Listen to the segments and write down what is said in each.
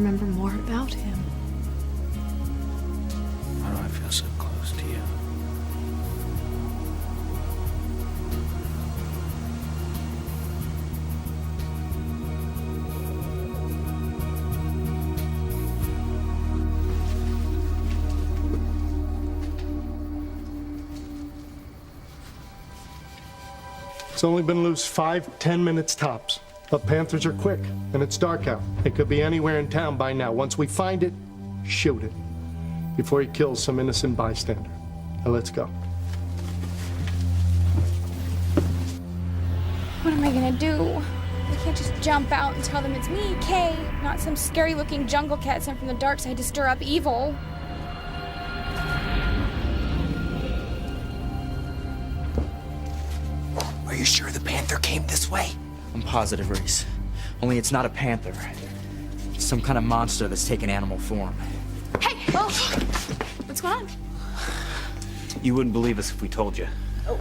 remember more about him. Why do I feel so close to you? It's only been loose 5-10 minutes tops. But Panthers are quick, and it's dark out. It could be anywhere in town by now. Once we find it, shoot it. Before he kills some innocent bystander. Now let's go. What am I gonna do? I can't just jump out and tell them it's me, Kay, not some scary-looking jungle cat sent from the dark side to stir up evil. Are you sure the panther came this way? I'm positive, Reese. Only it's not a panther. It's some kind of monster that's taken animal form. Hey! Oh! What's going on? You wouldn't believe us if we told you.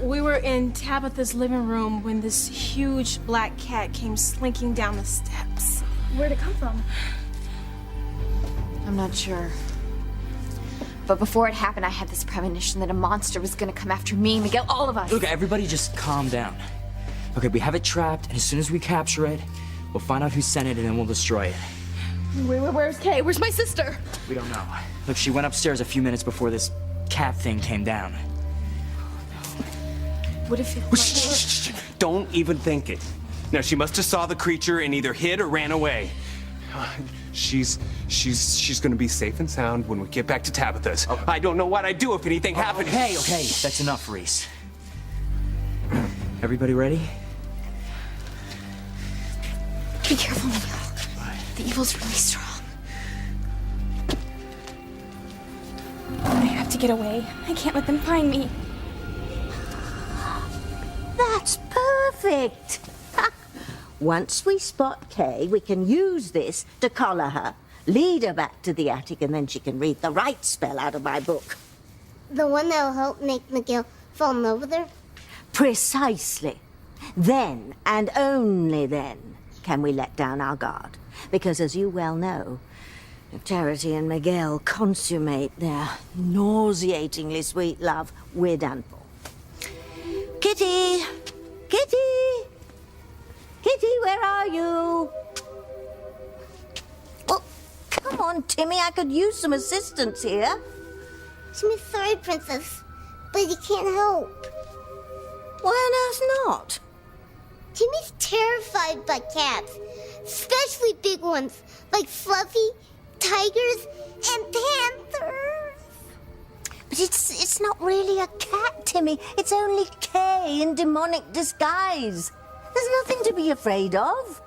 We were in Tabitha's living room when this huge black cat came slinking down the steps. Where'd it come from? I'm not sure. But before it happened, I had this premonition that a monster was gonna come after me, Miguel, all of us. Look, everybody just calm down. Okay, we have it trapped, and as soon as we capture it, we'll find out who sent it, and then we'll destroy it. Where's Kay? Where's my sister? We don't know. Look, she went upstairs a few minutes before this cat thing came down. What if it... Shh. Don't even think it. Now, she must have saw the creature and either hid or ran away. She's gonna be safe and sound when we get back to Tabitha's. Okay. I don't know what I'd do if anything happened. Okay, that's enough, Reese. Everybody ready? Be careful, Miguel. The evil's really strong. I have to get away. I can't let them find me. That's perfect. Once we spot Kay, we can use this to collar her, lead her back to the attic, and then she can read the right spell out of my book. The one that'll help make Miguel fall in love with her? Precisely. Then, and only then, can we let down our guard. Because as you well know, if Charity and Miguel consummate their nauseatingly sweet love, we're done for. Kitty! Kitty! Kitty, where are you? Oh, come on, Timmy, I could use some assistance here. Timmy's sorry, Princess, but he can't help. Why on earth not? Timmy's terrified by cats, especially big ones like Fluffy, tigers, and panthers. But it's not really a cat, Timmy. It's only Kay in demonic disguise. There's nothing to be afraid of.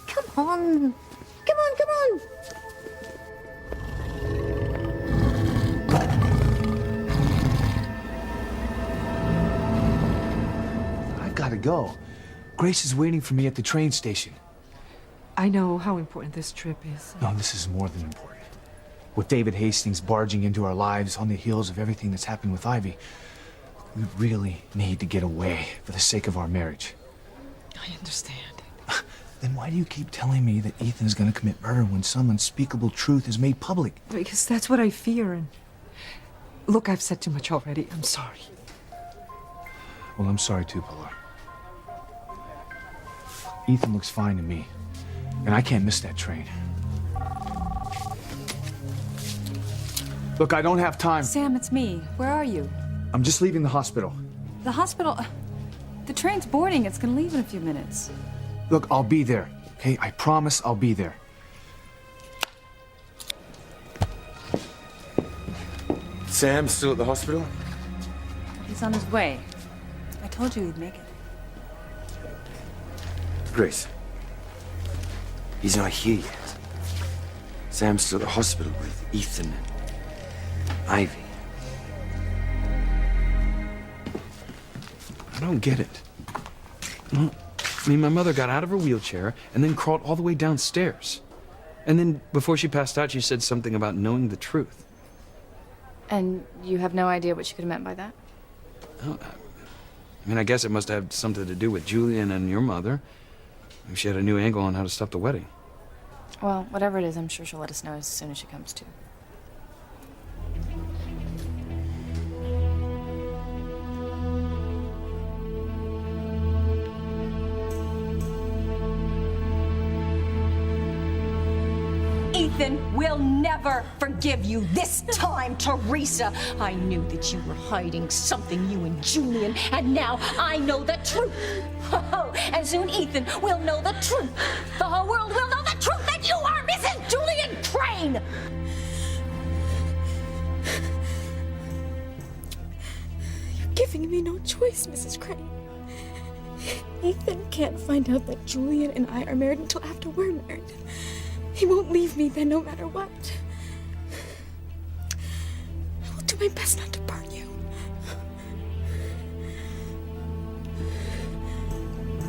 Come on. Come on, come on. I gotta go. Grace is waiting for me at the train station. I know how important this trip is. No, this is more than important. With David Hastings barging into our lives on the heels of everything that's happened with Ivy, we really need to get away for the sake of our marriage. I understand. Then why do you keep telling me that Ethan is going to commit murder when some unspeakable truth is made public? Because that's what I fear, and... Look, I've said too much already. I'm sorry. Well, I'm sorry too, Pilar. Ethan looks fine to me, and I can't miss that train. Look, I don't have time. Sam, it's me. Where are you? I'm just leaving the hospital. The hospital... The train's boarding. It's gonna leave in a few minutes. Look, I'll be there, okay? I promise I'll be there. Sam's still at the hospital? He's on his way. I told you he'd make it. Grace, he's not here yet. Sam's still at the hospital with Ethan and Ivy. I don't get it. Well, I mean, my mother got out of her wheelchair and then crawled all the way downstairs. And then before she passed out, she said something about knowing the truth. And you have no idea what she could have meant by that? Oh, I mean, I guess it must have something to do with Julian and your mother. Maybe she had a new angle on how to stop the wedding. Well, whatever it is, I'm sure she'll let us know as soon as she comes to. Ethan will never forgive you this time, Teresa. I knew that you were hiding something, you and Julian, and now I know the truth. And soon Ethan will know the truth. The whole world will know the truth that you are Mrs. Julian Crane. You're giving me no choice, Mrs. Crane. Ethan can't find out that Julian and I are married until after we're married. He won't leave me then, no matter what. I will do my best not to burn you.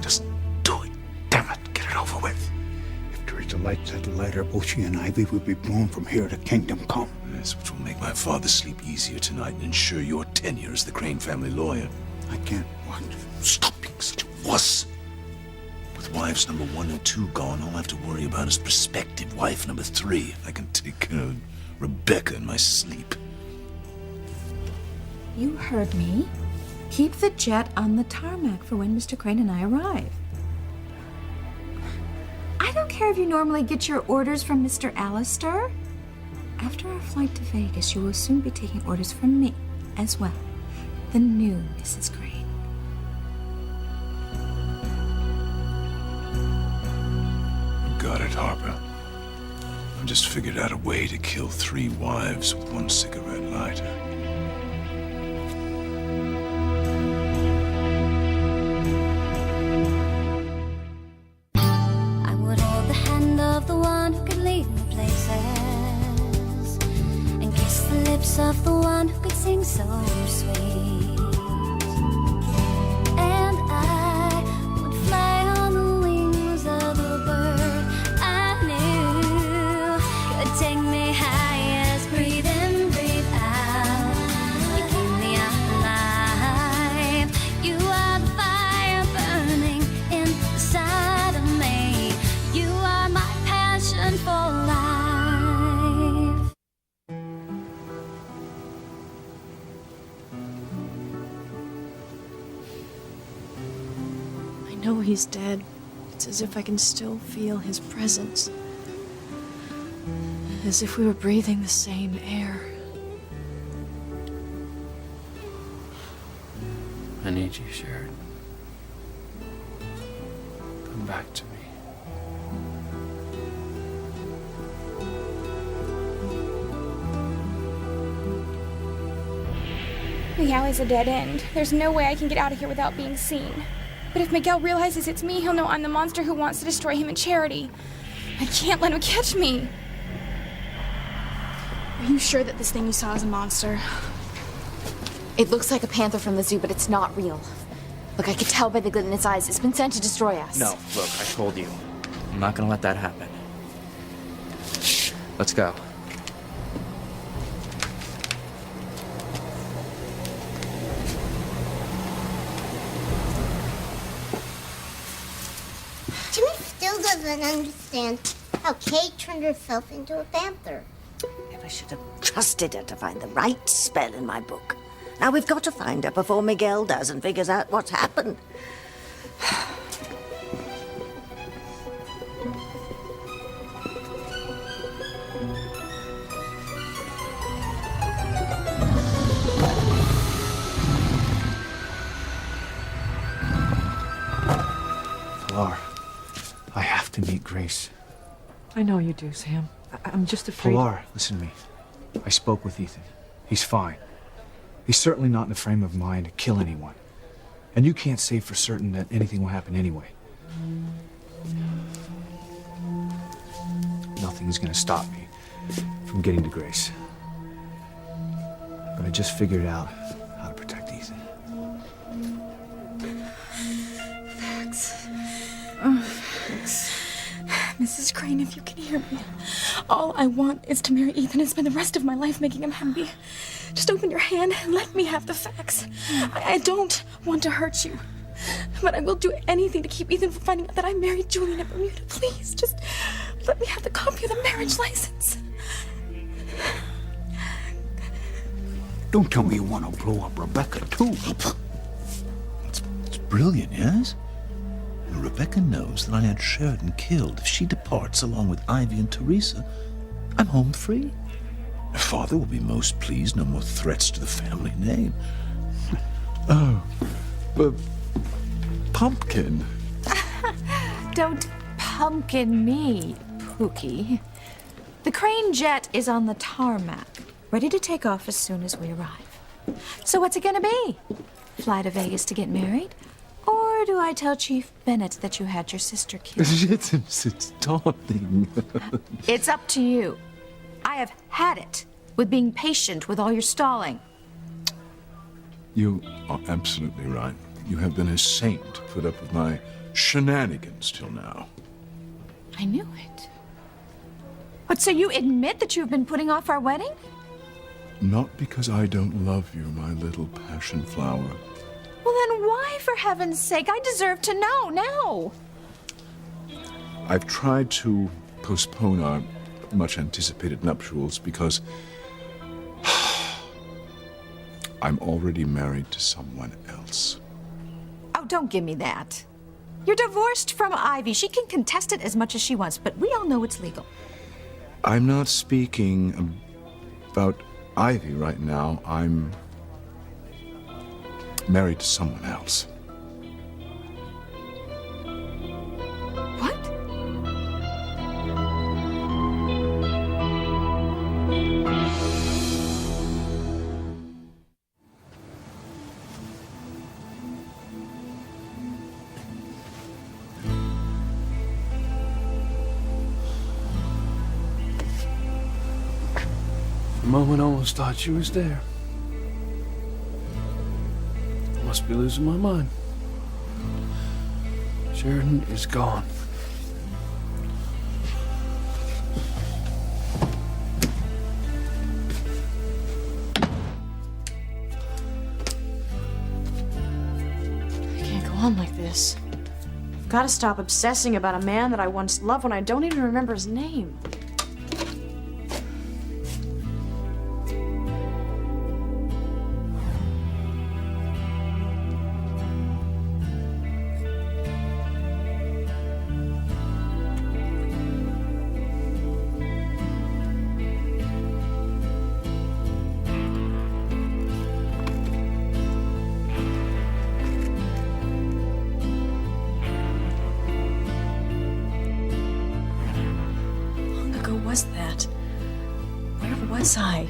Just do it. Damn it. Get it over with. If Teresa lights that lighter, both she and Ivy will be blown from here to Kingdom Come. Yes, which will make my father sleep easier tonight and ensure your tenure as the Crane family lawyer. I can't watch. Stop being such a wuss. With wives number 1 and 2 gone, all I have to worry about is prospective wife number 3. I can take care of Rebecca in my sleep. You heard me. Keep the jet on the tarmac for when Mr. Crane and I arrive. I don't care if you normally get your orders from Mr. Allister. After our flight to Vegas, you will soon be taking orders from me as well, the new Mrs. Crane. Got it, Harper. I just figured out a way to kill 3 wives with 1 cigarette lighter. I would hold the hand of the one who could lead me places and kiss the lips of the one who could sing so sweet. And I would fly on the wings of a bird take me highest, breathe in, breathe out. You keep me alive. You are the fire burning inside of me. You are my passion for life. I know he's dead. It's as if I can still feel his presence. As if we were breathing the same air. I need you, Sharon. Come back to me. The alley's a dead end. There's no way I can get out of here without being seen. But if Miguel realizes it's me, he'll know I'm the monster who wants to destroy him and Charity. I can't let him catch me. Are you sure that this thing you saw is a monster? It looks like a panther from the zoo, but it's not real. Look, I could tell by the glint in its eyes. It's been sent to destroy us. No, look, I told you. I'm not gonna let that happen. Let's go. Jimmy still doesn't understand how Kate turned herself into a panther. I should have trusted her to find the right spell in my book. Now we've got to find her before Miguel does and figures out what's happened. Pilar, I have to meet Grace. I know you do, Sam. I'm just afraid... Pilar, listen to me. I spoke with Ethan. He's fine. He's certainly not in the frame of mind to kill anyone. And you can't say for certain that anything will happen anyway. Nothing's gonna stop me from getting to Grace. But I just figured out how to protect Ethan. Thanks. Oh, thanks. Mrs. Crane, if you can hear me, all I want is to marry Ethan and spend the rest of my life making him happy. Just open your hand and let me have the facts. I don't want to hurt you, but I will do anything to keep Ethan from finding out that I married Julian at Bermuda. Please, just let me have the copy of the marriage license. Don't tell me you want to blow up Rebecca, too. It's brilliant, yes? And Rebecca knows that I had Sheridan killed. If she departs along with Ivy and Teresa, I'm home free. Her father will be most pleased. No more threats to the family name. Oh, but Pumpkin. Don't pumpkin me, Pookie. The Crane jet is on the tarmac, ready to take off as soon as we arrive. So what's it gonna be? Fly to Vegas to get married? Or do I tell Chief Bennett that you had your sister killed? It's daunting. It's up to you. I have had it with being patient with all your stalling. You are absolutely right. You have been a saint to put up with my shenanigans till now. I knew it. But so you admit that you've been putting off our wedding? Not because I don't love you, my little passion flower. Well, then why, for heaven's sake? I deserve to know now. I've tried to postpone our much-anticipated nuptials because I'm already married to someone else. Oh, don't give me that. You're divorced from Ivy. She can contest it as much as she wants, but we all know it's legal. I'm not speaking about Ivy right now. I'm married to someone else. What? For a moment, I almost thought she was there. I must be losing my mind. Sheridan is gone. I can't go on like this. I've got to stop obsessing about a man that I once loved when I don't even remember his name. Was that? Where was I?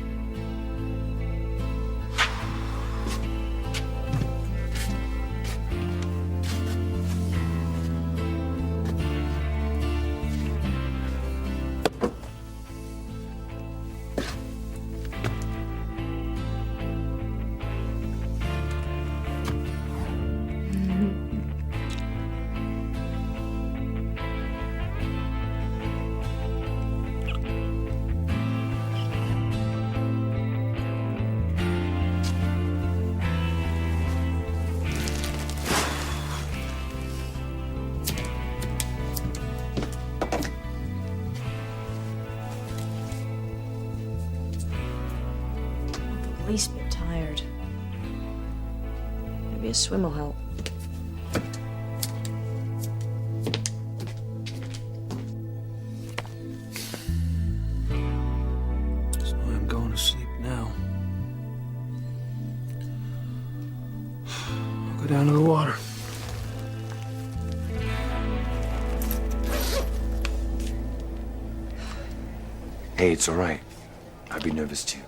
Least bit tired. Maybe a swim will help. So I'm going to sleep now. I'll go down to the water. Hey, it's all right. I'd be nervous too.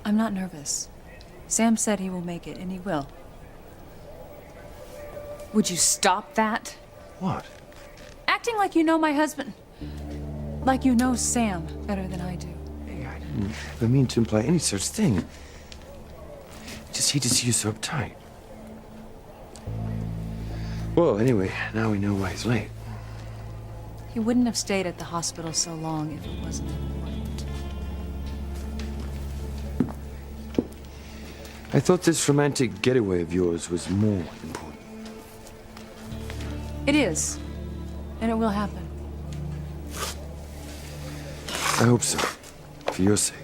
I'm not nervous. Sam said he will make it, and he will. Would you stop that? What? Acting like you know my husband. Like you know Sam better than I do. Hey, I didn't ever mean to imply any such thing. Just hate to see you so uptight. Well, anyway, now we know why he's late. He wouldn't have stayed at the hospital so long if it wasn't important. I thought this romantic getaway of yours was more important. It is. And it will happen. I hope so. For your sake.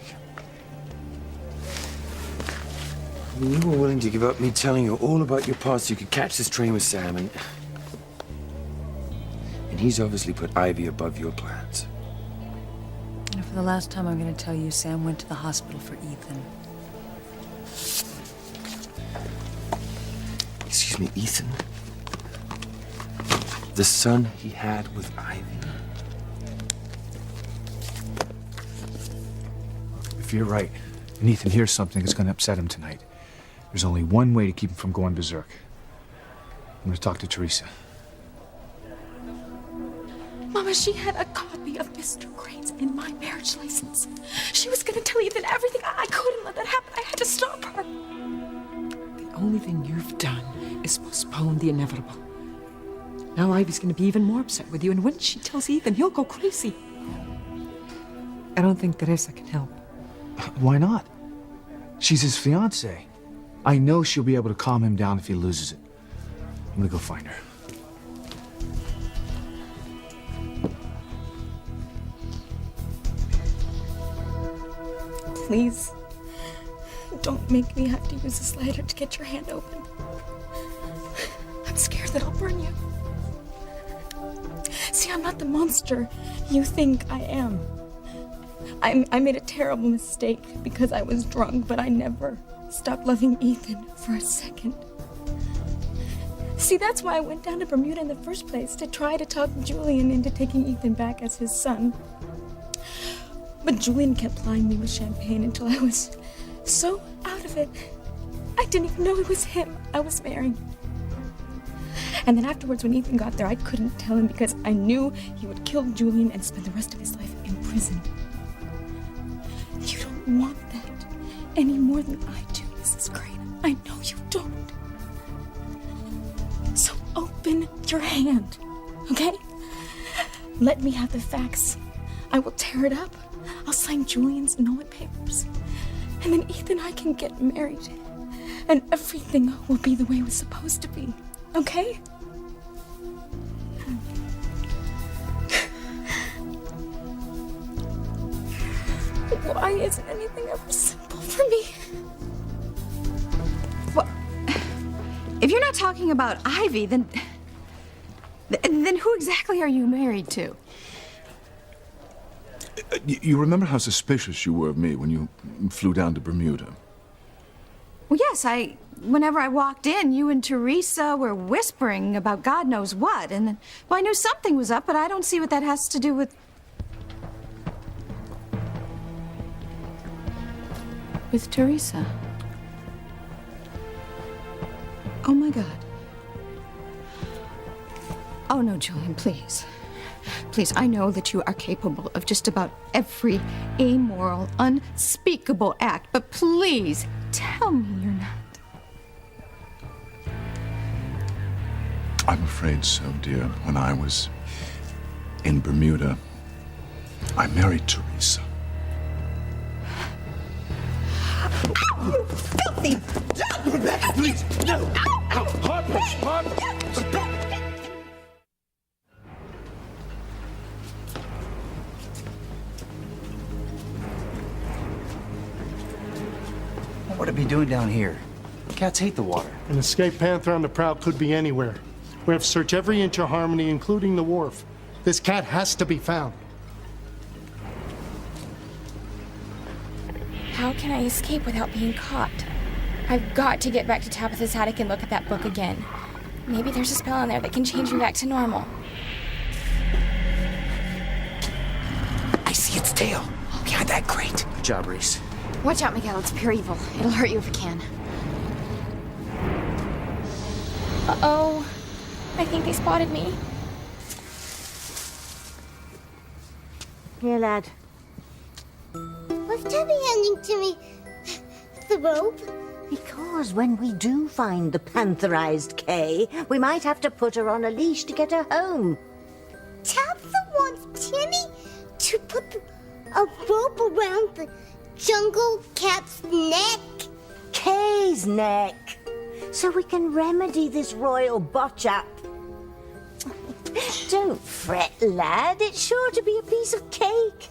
I mean, you were willing to give up me telling you all about your past so you could catch this train with Sam, and he's obviously put Ivy above your plans. And for the last time, I'm going to tell you, Sam went to the hospital for Ethan. Excuse me, Ethan? The son he had with Ivy? If you're right, and Ethan hears something that's going to upset him tonight, there's only one way to keep him from going berserk. I'm going to talk to Teresa. Mama, she had a copy of Mr. Crane's in my marriage license. She was gonna tell Ethan everything. I couldn't let that happen. I had to stop her. The only thing you've done is postpone the inevitable. Now Ivy's gonna be even more upset with you, and when she tells Ethan, he'll go crazy. I don't think Teresa can help. Why not? She's his fiancée. I know she'll be able to calm him down if he loses it. I'm gonna go find her. Please, don't make me have to use a slider to get your hand open. I'm scared that I'll burn you. See, I'm not the monster you think I am. I made a terrible mistake because I was drunk, but I never stopped loving Ethan for a second. See, that's why I went down to Bermuda in the first place, to try to talk Julian into taking Ethan back as his son. But Julian kept plying me with champagne until I was so out of it. I didn't even know it was him I was marrying. And then afterwards, when Ethan got there, I couldn't tell him because I knew he would kill Julian and spend the rest of his life in prison. You don't want that any more than I do, Mrs. Crane. I know you don't. So open your hand, okay? Let me have the facts. I will tear it up. I'll sign Julian's annulment papers. And then Ethan and I can get married. And everything will be the way it was supposed to be. Okay? Why isn't anything ever simple for me? Well, if you're not talking about Ivy, then who exactly are you married to? You remember how suspicious you were of me when you flew down to Bermuda? Well, yes, whenever I walked in, you and Teresa were whispering about God knows what, and then, well, I knew something was up, but I don't see what that has to do with... With Teresa. Oh, my God. Oh, no, Julian, please. Please, I know that you are capable of just about every amoral, unspeakable act, but please tell me you're not. I'm afraid so, dear. When I was in Bermuda, I married Teresa. You filthy dog! Rebecca, please! No! Ow! Harper! Harper! What are we doing down here? Cats hate the water. An escaped panther on the prowl could be anywhere. We have to search every inch of Harmony, including the wharf. This cat has to be found. How can I escape without being caught? I've got to get back to Tabitha's attic and look at that book again. Maybe there's a spell in there that can change me back to normal. I see its tail behind that crate. Good job, Reese. Watch out, Miguel. It's pure evil. It'll hurt you if it can. Uh-oh. I think they spotted me. Here, lad. What's Debbie handing to me? The rope? Because when we do find the pantherized Kay, we might have to put her on a leash to get her home. Tabitha wants Timmy to put a rope around the jungle cat's neck. Kay's neck. So we can remedy this royal botch-up. Don't fret, lad. It's sure to be a piece of cake.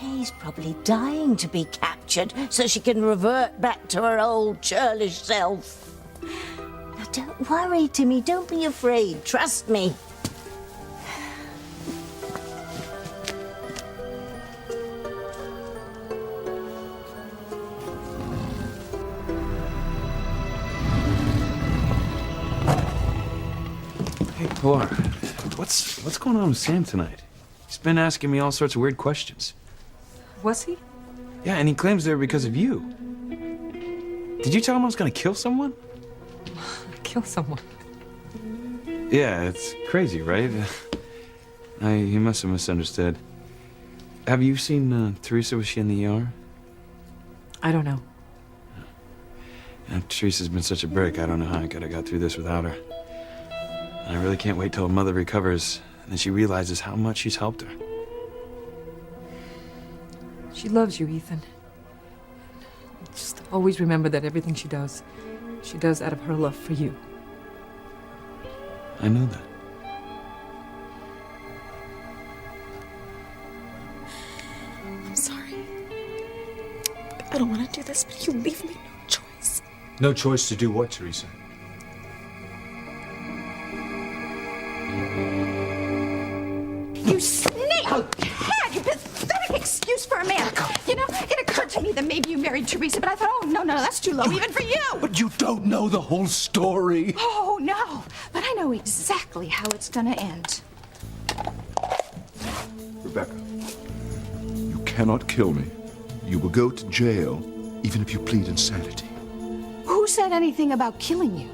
Kay's probably dying to be captured so she can revert back to her old churlish self. Now, don't worry, Timmy. Don't be afraid. Trust me. Hey, Pilar, what's going on with Sam tonight? He's been asking me all sorts of weird questions. Was he? Yeah, and he claims they're because of you. Did you tell him I was gonna kill someone? Kill someone? Yeah, it's crazy, right? He must have misunderstood. Have you seen Teresa? Was she in the ER? I don't know. Teresa's been such a brick, I don't know how I could have got through this without her. And I really can't wait till her mother recovers and then she realizes how much she's helped her. She loves you, Ethan. Just always remember that everything she does out of her love for you. I know that. I'm sorry. I don't want to do this, but you leave me no choice. No choice to do what, Teresa? You snake! Had you pathetic excuse for a man. You know, it occurred to me that maybe you married Teresa, but I thought, oh, no, that's too low, even for you. But you don't know the whole story. Oh, no. But I know exactly how it's gonna end. Rebecca, you cannot kill me. You will go to jail even if you plead insanity. Who said anything about killing you?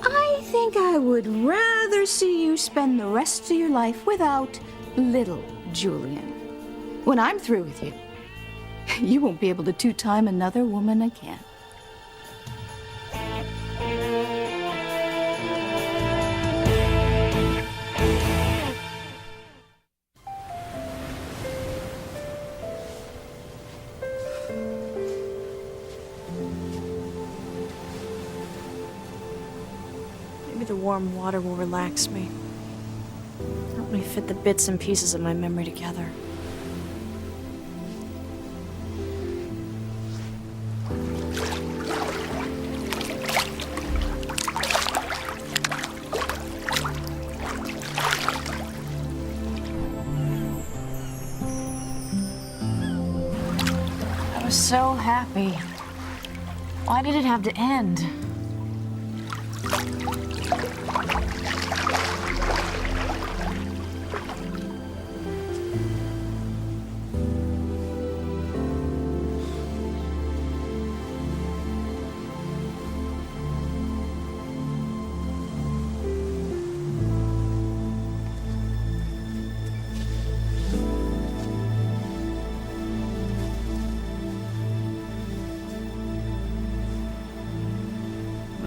I think I would rather see you spend the rest of your life without little Julian. When I'm through with you, you won't be able to two-time another woman again. Maybe the warm water will relax me. Help me fit the bits and pieces of my memory together. I was so happy. Why did it have to end?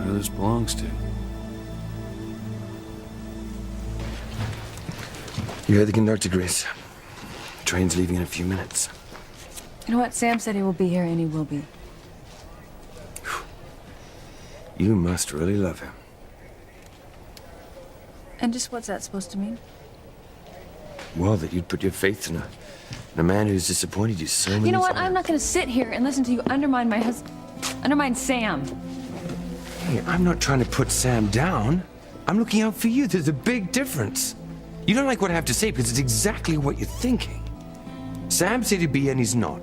Who this belongs to. You heard the conductor, Grace. Train's leaving in a few minutes. You know what? Sam said he will be here, and he will be. You must really love him. And just what's that supposed to mean? Well, that you'd put your faith in a man who's disappointed you so many times. You know what? I'm not going to sit here and listen to you undermine my husband. Undermine Sam. Hey, I'm not trying to put Sam down. I'm looking out for you. There's a big difference. You don't like what I have to say because it's exactly what you're thinking. Sam said he'd be and he's not.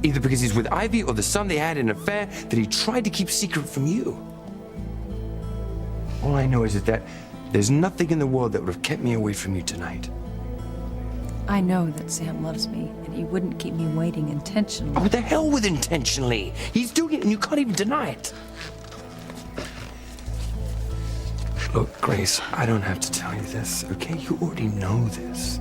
Either because he's with Ivy or the son they had an affair that he tried to keep secret from you. All I know is that there's nothing in the world that would have kept me away from you tonight. I know that Sam loves me, and he wouldn't keep me waiting intentionally. Oh, the hell with intentionally. He's doing it and you can't even deny it. Look, Grace, I don't have to tell you this, okay? You already know this.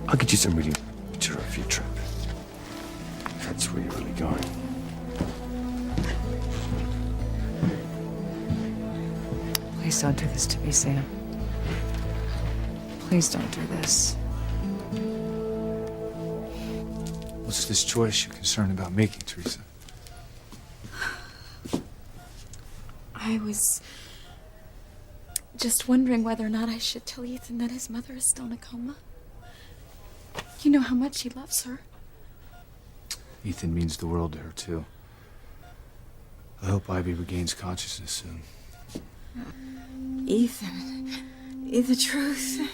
I'll get you some reading material for your trip. If that's where you're really going. Please don't do this to me, Sam. Please don't do this. What's this choice you're concerned about making, Teresa? I was just wondering whether or not I should tell Ethan that his mother is still in a coma. You know how much he loves her. Ethan means the world to her, too. I hope Ivy regains consciousness soon. Ethan. The truth. The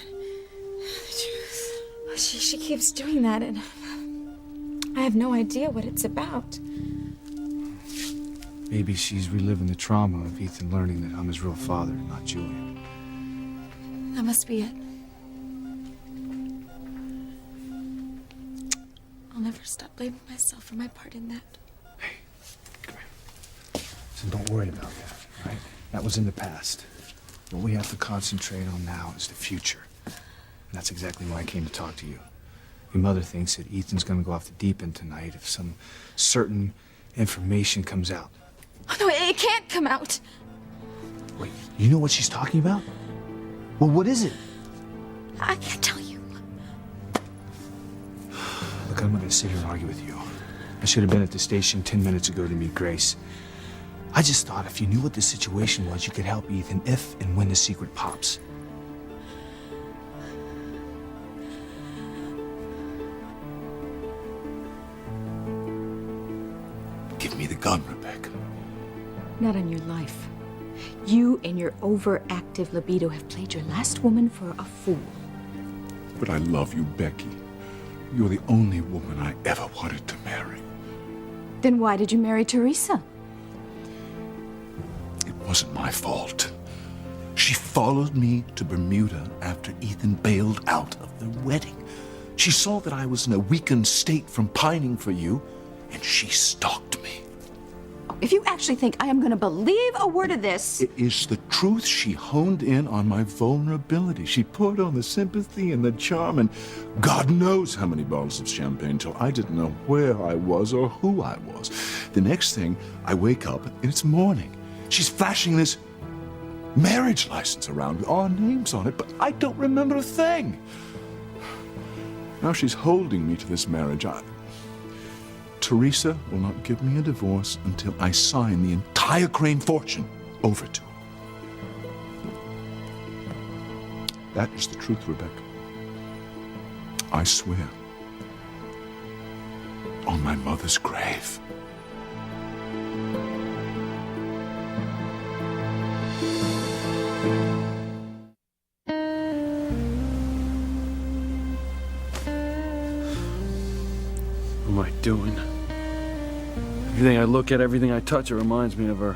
truth. She keeps doing that, and I have no idea what it's about. Maybe she's reliving the trauma of Ethan learning that I'm his real father, not Julian. That must be it. I'll never stop blaming myself for my part in that. So don't worry about that, all right? That was in the past. What we have to concentrate on now is the future. And that's exactly why I came to talk to you. Your mother thinks that Ethan's gonna go off the deep end tonight if some certain information comes out. Oh, no, it can't come out. Wait, you know what she's talking about? Well, what is it? I can't tell you. Look, I'm not gonna sit here and argue with you. I should have been at the station 10 minutes ago to meet Grace. I just thought if you knew what the situation was, you could help Ethan if and when the secret pops. Give me the gun, Rebecca. Not on your life. You and your overactive libido have played your last woman for a fool. But I love you, Becky. You're the only woman I ever wanted to marry. Then why did you marry Teresa? It wasn't my fault. She followed me to Bermuda after Ethan bailed out of the wedding. She saw that I was in a weakened state from pining for you, and she stalked me. If you actually think I am going to believe a word of this... It is the truth. She honed in on my vulnerability. She poured on the sympathy and the charm, and God knows how many bottles of champagne till I didn't know where I was or who I was. The next thing, I wake up and it's morning. She's flashing this marriage license around with our names on it, but I don't remember a thing. Now she's holding me to this marriage. Teresa will not give me a divorce until I sign the entire Crane fortune over to her. That is the truth, Rebecca. I swear. On my mother's grave. What am I doing? Everything I look at, everything I touch, it reminds me of her.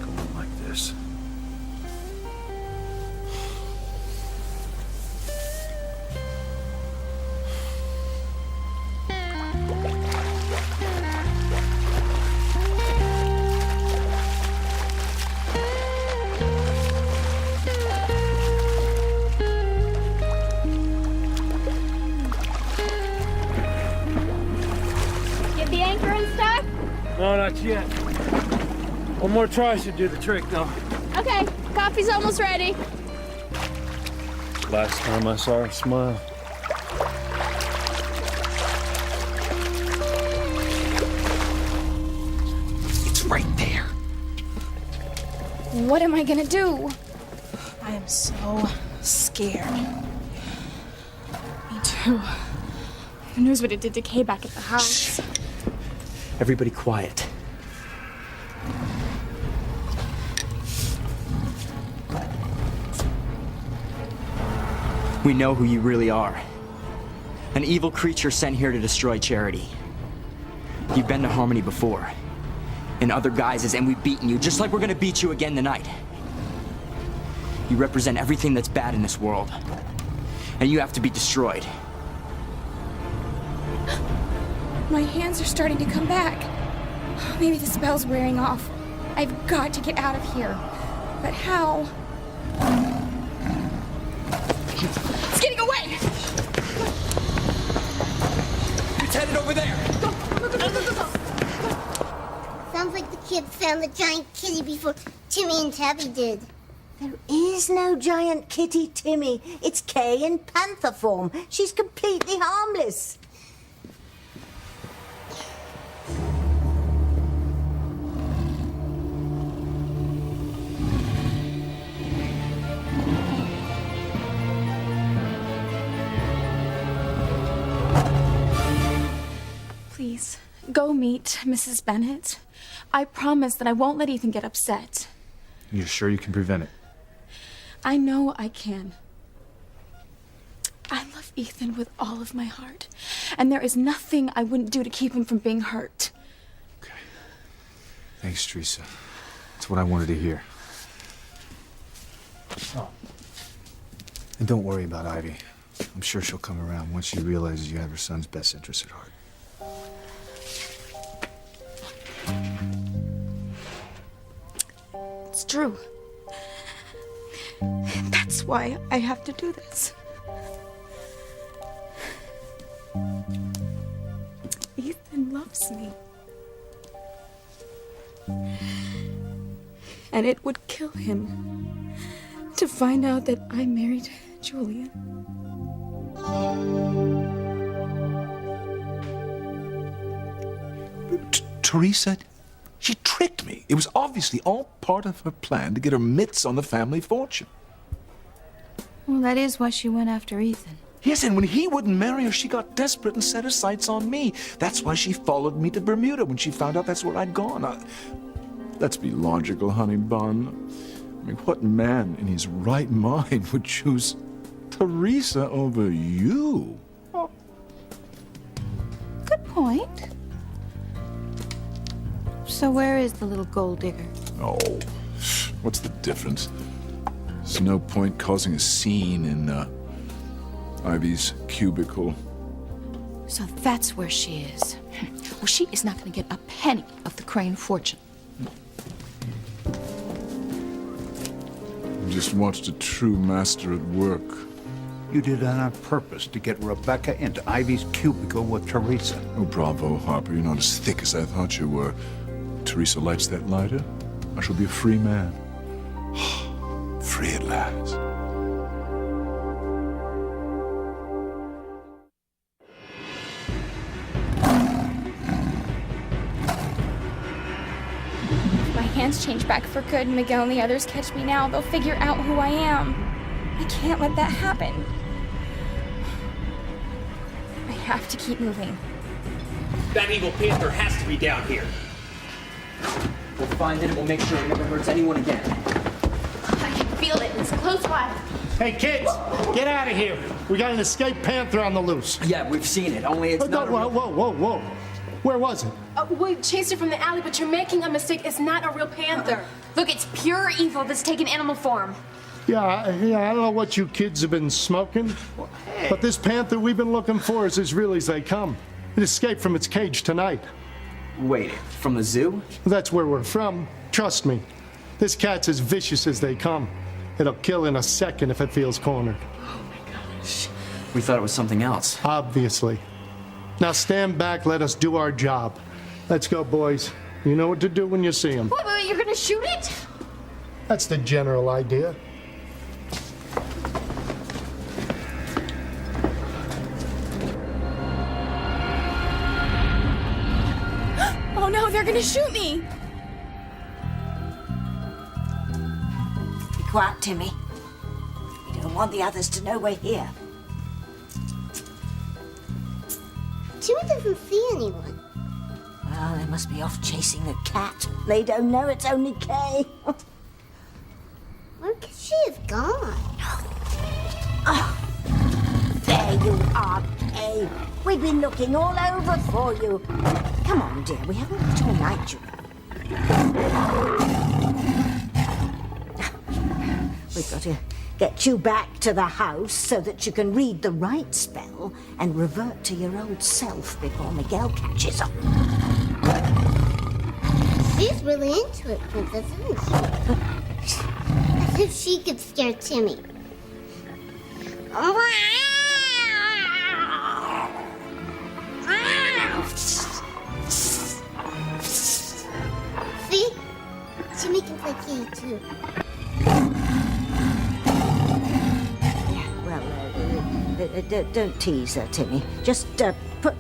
Going like this. Get the anchor and stuff? No, not yet. One more try should do the trick, though. Okay, coffee's almost ready. Last time I saw her smile. It's right there. What am I gonna do? I am so scared. Me too. Who knows what it did to Kay back at the house? Everybody quiet. We know who you really are. An evil creature sent here to destroy Charity. You've been to Harmony before. In other guises, and we've beaten you, just like we're gonna beat you again tonight. You represent everything that's bad in this world. And you have to be destroyed. My hands are starting to come back. Maybe the spell's wearing off. I've got to get out of here. But how? It's getting away! It's headed over there. Sounds like the kids found the giant kitty before Timmy and Tabby did. There is no giant kitty, Timmy. It's Kay in panther form. She's completely harmless. Please, go meet Mrs. Bennett. I promise that I won't let Ethan get upset. You're sure you can prevent it? I know I can. I love Ethan with all of my heart, and there is nothing I wouldn't do to keep him from being hurt. Thanks, Teresa. That's what I wanted to hear. And don't worry about Ivy. I'm sure she'll come around once she realizes you have her son's best interests at heart. It's true. That's why I have to do this. Ethan loves me. And it would kill him to find out that I married Julian. Teresa, she tricked me. It was obviously all part of her plan to get her mitts on the family fortune. Well, that is why she went after Ethan. Yes, and when he wouldn't marry her, she got desperate and set her sights on me. That's why she followed me to Bermuda when she found out that's where I'd gone. Let's be logical, honey bun. I mean, what man in his right mind would choose Teresa over you? Good point. So where is the little gold digger? Oh, what's the difference? There's no point causing a scene in Ivy's cubicle. So that's where she is. Well, she is not going to get a penny of the Crane fortune. Just watched a true master at work. You did that on purpose to get Rebecca into Ivy's cubicle with Teresa. Oh, bravo, Harper. You're not as thick as I thought you were. Teresa lights that lighter, I shall be a free man. Free at last. My hands change back for good and Miguel and the others catch me now, they'll figure out who I am. I can't let that happen. I have to keep moving. That evil panther has to be down here. We'll find it and we'll make sure it never hurts anyone again. I can feel it. It's close by. Hey, kids, get out of here. We got an escaped panther on the loose. Yeah, we've seen it, only it's not a Whoa, whoa, whoa, whoa. Where was it? We chased it from the alley, but you're making a mistake. It's not a real panther. Look, it's pure evil that's taken animal form. Yeah, I don't know what you kids have been smoking, but this panther we've been looking for is as real as they come. It escaped from its cage tonight. Wait, from the zoo? That's where we're from. Trust me. This cat's as vicious as they come. It'll kill in a second if it feels cornered. Oh my gosh. We thought it was something else. Obviously. Now stand back, let us do our job. Let's go, boys. You know what to do when you see them. Wait, you're gonna shoot it? That's the general idea. Oh no, they're gonna shoot me! Be quiet, Timmy. We don't want the others to know we're here. Timmy doesn't see anyone. Well, they must be off chasing a cat. They don't know it's only Kay. Where could she have gone? Oh, there you are, Kay. We've been looking all over for you. Come on, dear. We haven't got all night, you know. We've got to get you back to the house so that you can read the right spell and revert to your old self before Miguel catches up. She's really into it, Princess, isn't she? As if she could scare Timmy. See? Timmy can play kitty too. Don't tease her, Timmy. Just put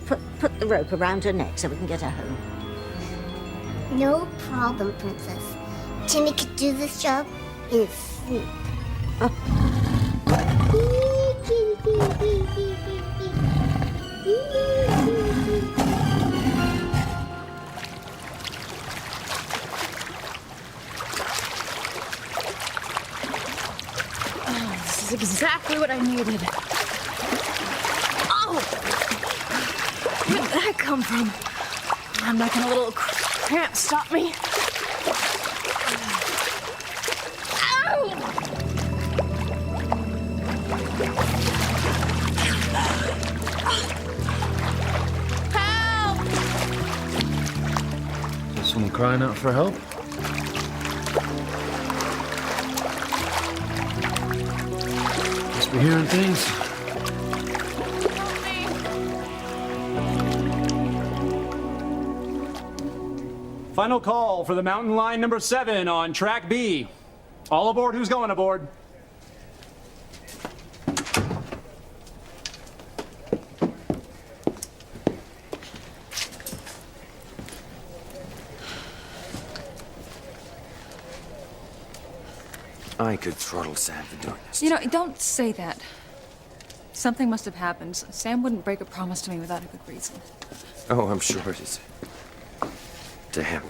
the rope around her neck so we can get her home. No problem, Princess. Timmy could do this job in his sleep. what I needed. Oh! Where did that come from? I'm not gonna let a little cramp stop me. Ow! Help! Is someone crying out for help? Must be hearing things. Final call for the mountain line number 7 on track B. All aboard who's going aboard. I could throttle Sam for doing this. You know, don't say that. Something must have happened. Sam wouldn't break a promise to me without a good reason. Oh, I'm sure it is. To him.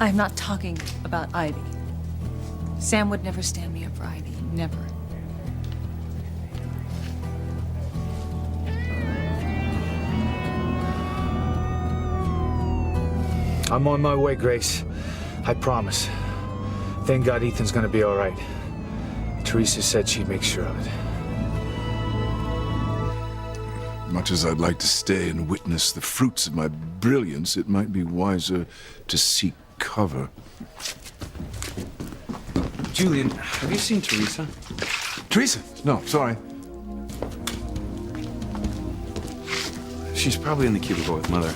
I'm not talking about Ivy. Sam would never stand me up for Ivy. Never. I'm on my way, Grace. I promise. Thank God Ethan's gonna be all right. Teresa said she'd make sure of it. Much as I'd like to stay and witness the fruits of my brilliance, it might be wiser to seek cover. Julian, have you seen Teresa? Teresa? No, sorry. She's probably in the cubicle with Mother.